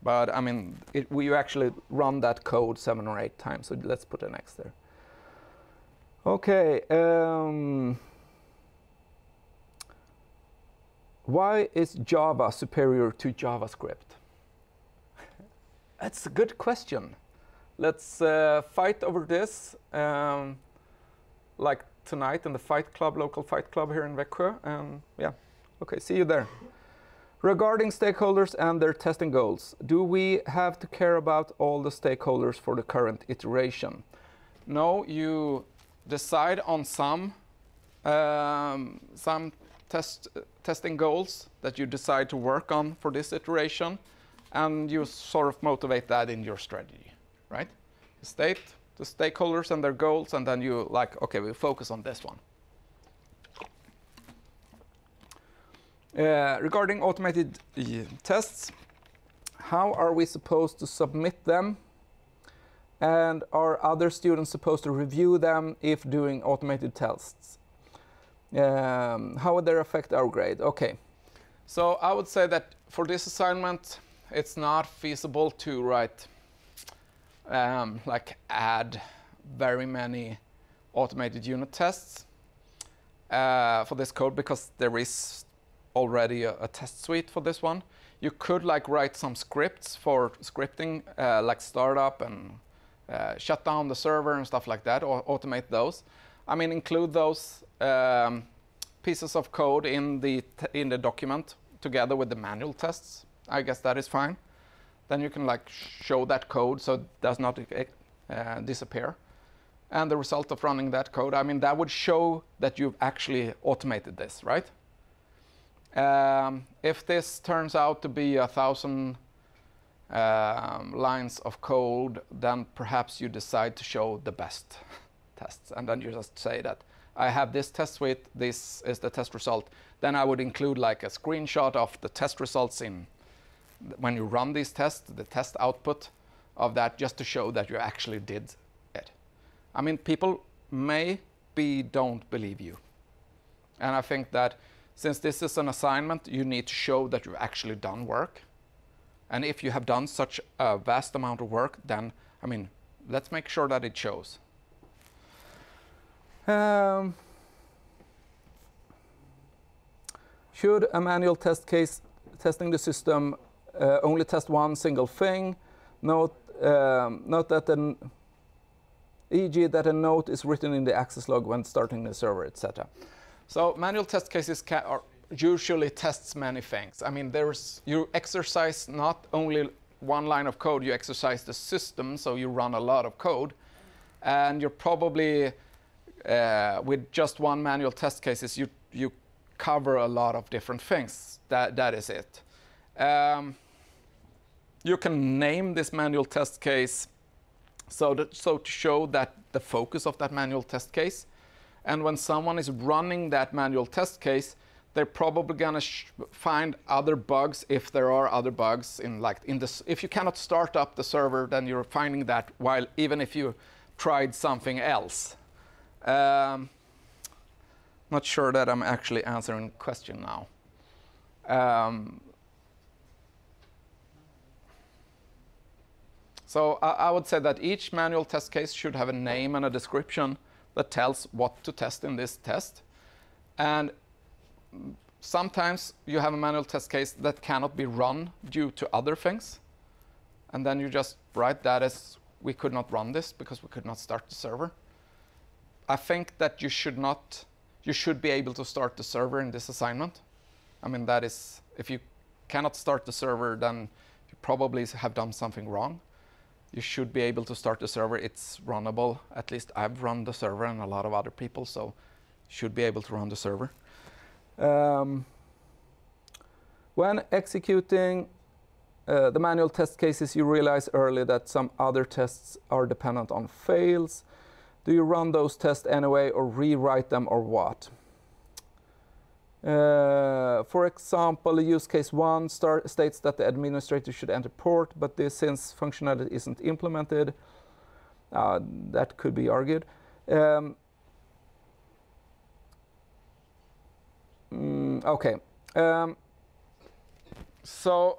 But I mean, we actually run that code 7 or 8 times, so let's put an X there. Okay. Why is Java superior to JavaScript? That's a good question. Let's fight over this, like tonight in the Fight Club, local Fight Club here in Växjö. Yeah, okay, see you there. Regarding stakeholders and their testing goals, do we have to care about all the stakeholders for the current iteration? No, you decide on some testing goals that you decide to work on for this iteration, and you sort of motivate that in your strategy, right? You state the stakeholders and their goals, and then you like, okay, we focus on this one. Regarding automated tests, how are we supposed to submit them? And are other students supposed to review them if doing automated tests? How would they affect our grade? Okay, so I would say that for this assignment, it's not feasible to write, like add very many automated unit tests for this code because there is already a test suite for this one. You could like write some scripts for scripting, like startup and shut down the server and stuff like that, or automate those. I mean, include those pieces of code in the document together with the manual tests. I guess that is fine. Then you can like show that code so it does not disappear. And the result of running that code, I mean, that would show that you've actually automated this, right? If this turns out to be 1,000 lines of code, then perhaps you decide to show the best tests. And then you just say that I have this test suite, this is the test result. Then I would include like a screenshot of the test results in when you run these tests, the test output of that, just to show that you actually did it. I mean, people don't believe you. And I think that since this is an assignment, you need to show that you've actually done work. And if you have done such a vast amount of work, then, I mean, let's make sure that it shows. Should a manual test case testing the system only test one single thing? Note that e.g. that a note is written in the access log when starting the server, etc. So manual test cases usually tests many things. I mean, you exercise not only one line of code, you exercise the system, so you run a lot of code. And you're probably, with just one manual test cases, you cover a lot of different things. That is it. You can name this manual test case so to show that the focus of that manual test case. And when someone is running that manual test case, they're probably gonna find other bugs if there are other bugs if you cannot start up the server, then you're finding that while even if you tried something else. Not sure that I'm actually answering the question now. So I would say that each manual test case should have a name and a description that tells what to test in this test. And sometimes you have a manual test case that cannot be run due to other things. And then you just write that as we could not run this because we could not start the server. I think that you should be able to start the server in this assignment. I mean, that is, if you cannot start the server, then you probably have done something wrong. You should be able to start the server. It's runnable. At least I've run the server and a lot of other people, so should be able to run the server. When executing the manual test cases, you realize early that some other tests are dependent on fails. Do you run those tests anyway or rewrite them or what? For example, use case 1 states that the administrator should enter port, but since functionality isn't implemented, that could be argued. Okay. So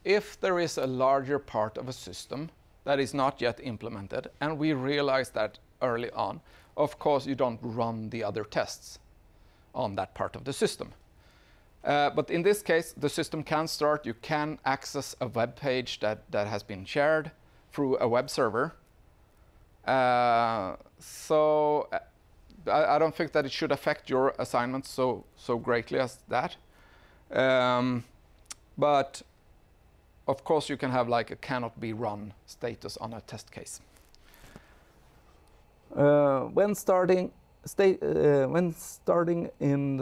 if there is a larger part of a system that is not yet implemented, and we realize that early on, of course you don't run the other tests on that part of the system. But in this case, the system can start. You can access a web page that has been shared through a web server. So I don't think that it should affect your assignment so greatly as that. But of course, you can have like a cannot be run status on a test case. When stating in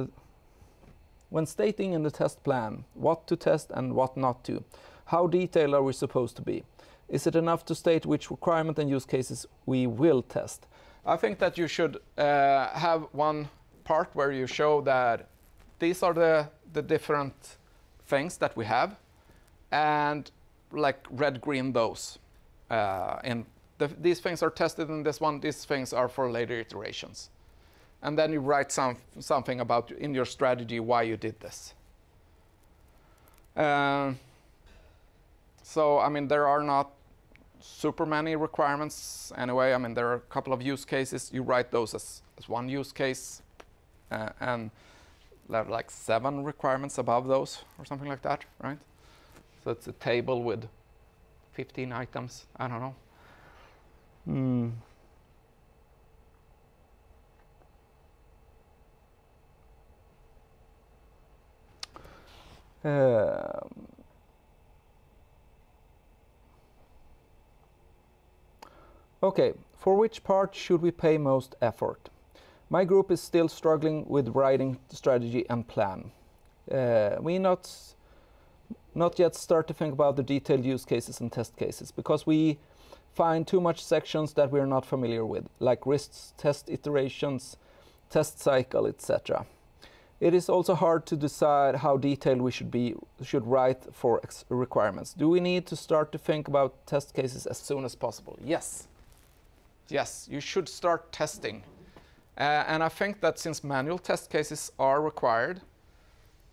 the test plan what to test and what not to, how detailed are we supposed to be? Is it enough to state which requirement and use cases we will test? I think that you should have one part where you show that these are the different things that we have, and like red-green those in these things are tested in this one, these things are for later iterations. And then you write something about in your strategy why you did this. So, I mean, there are not super many requirements anyway. I mean, there are a couple of use cases. You write those as one use case, and there are like 7 requirements above those or something like that, right? So it's a table with 15 items. I don't know. Okay, for which part should we pay most effort? My group is still struggling with writing the strategy and plan. We not yet start to think about the detailed use cases and test cases because we find too much sections that we're not familiar with, like risks, test iterations, test cycle, etc. It is also hard to decide how detailed we should write for requirements. Do we need to start to think about test cases as soon as possible? Yes. Yes, you should start testing. And I think that since manual test cases are required,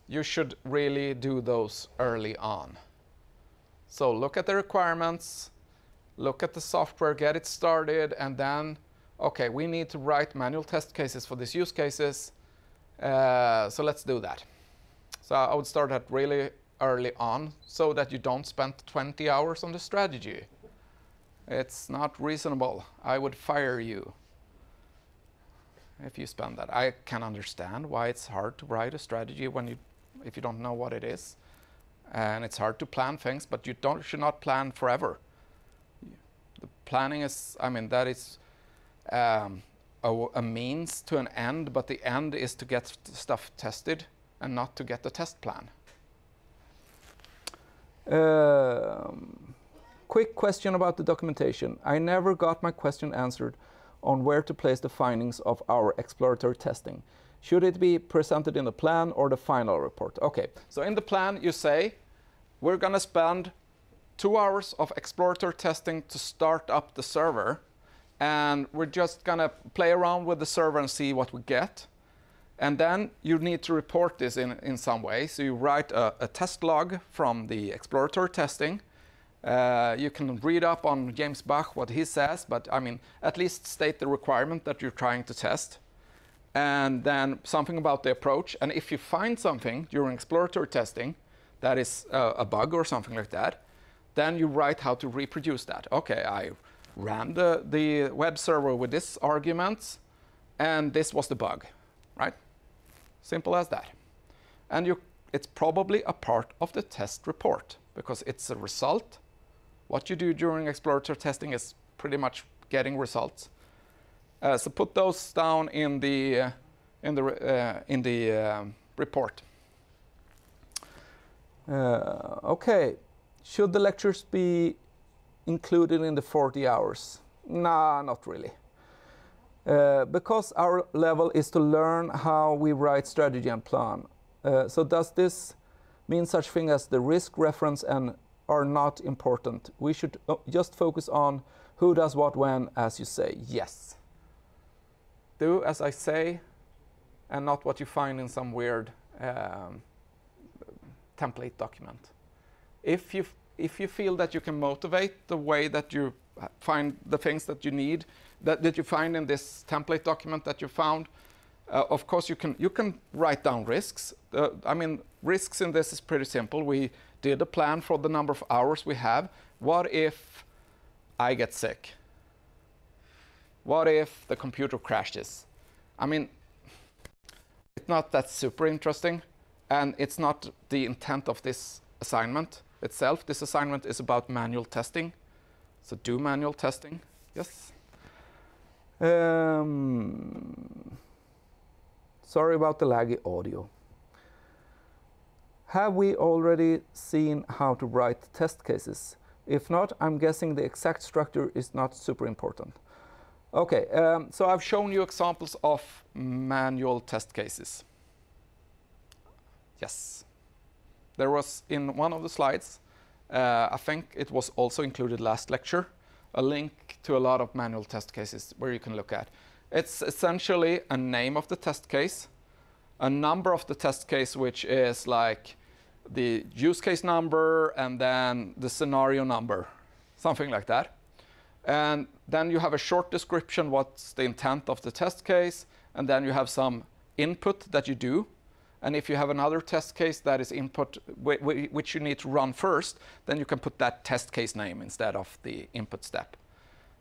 you should really do those early on. So look at the requirements, look at the software, get it started, and then, okay, we need to write manual test cases for these use cases. So let's do that. So I would start that really early on so that you don't spend 20 hours on the strategy. It's not reasonable. I would fire you if you spend that. I can understand why it's hard to write a strategy if you don't know what it is. And it's hard to plan things, but you should not plan forever. The planning is, I mean, that is a means to an end, but the end is to get stuff tested and not to get the test plan. Quick question about the documentation. I never got my question answered on where to place the findings of our exploratory testing. Should it be presented in the plan or the final report? Okay, so in the plan you say, we're going to spend 2 hours of exploratory testing to start up the server, and we're just going to play around with the server and see what we get. And then you need to report this in some way. So you write a test log from the exploratory testing. You can read up on James Bach, what he says, but I mean, at least state the requirement that you're trying to test. And then something about the approach. And if you find something during exploratory testing that is a bug or something like that, then you write how to reproduce that. Okay, I ran the web server with this argument, and this was the bug, right? Simple as that. And it's probably a part of the test report because it's a result. What you do during exploratory testing is pretty much getting results. So put those down in the report. Okay, should the lectures be included in the 40 hours? Nah, not really. Because our level is to learn how we write strategy and plan. So does this mean such thing as the risk reference and are not important? We should just focus on who does what when, as you say. Yes. Do as I say and not what you find in some weird template document. If you feel that you can motivate the way that you find the things that you need, that you find in this template document that you found, of course you can write down risks. I mean, risks in this is pretty simple. We did a plan for the number of hours we have. What if I get sick? What if the computer crashes? I mean, it's not that super interesting, and it's not the intent of this assignment itself. This assignment is about manual testing. So do manual testing. Yes? Sorry about the laggy audio. Have we already seen how to write test cases? If not, I'm guessing the exact structure is not super important. Okay, so I've shown you examples of manual test cases. Yes. There was in one of the slides, I think it was also included last lecture, a link to a lot of manual test cases where you can look at. It's essentially a name of the test case, a number of the test case, which is like the use case number and then the scenario number, something like that. And then you have a short description, what's the intent of the test case, and then you have some input that you do. And if you have another test case that is input, which you need to run first, then you can put that test case name instead of the input step.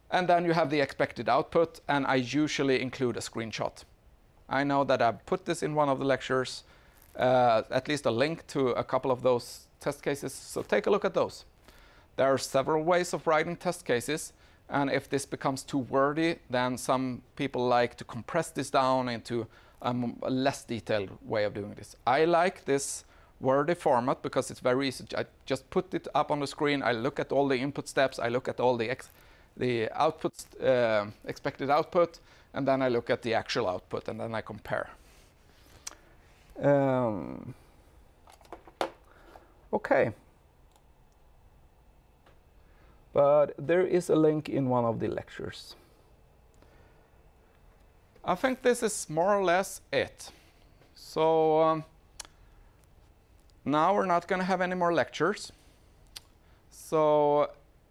And then you have the expected output, and I usually include a screenshot. I know that I've put this in one of the lectures, at least a link to a couple of those test cases, so take a look at those. There are several ways of writing test cases, and if this becomes too wordy, then some people like to compress this down into a less detailed way of doing this. I like this wordy format because it's very easy. I just put it up on the screen, I look at all the input steps, I look at all the outputs, expected output, and then I look at the actual output, and then I compare. Okay. But there is a link in one of the lectures. I think this is more or less it. So now we're not going to have any more lectures. So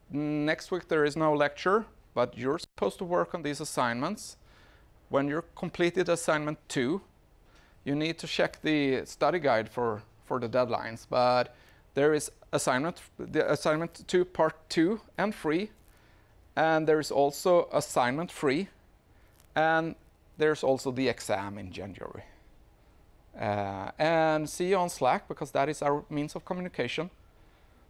next week there is no lecture, but you're supposed to work on these assignments. When you're completed assignment 2, you need to check the study guide for the deadlines. But there is the assignment 2 part 2 and 3, and there is also assignment 3, and there's also the exam in January. And see you on Slack, because that is our means of communication.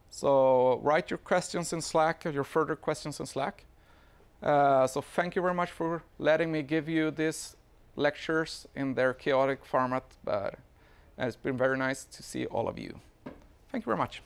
So write your questions in Slack, or your further questions in Slack. So thank you very much for letting me give you these lectures in their chaotic format, but it's been very nice to see all of you. Thank you very much.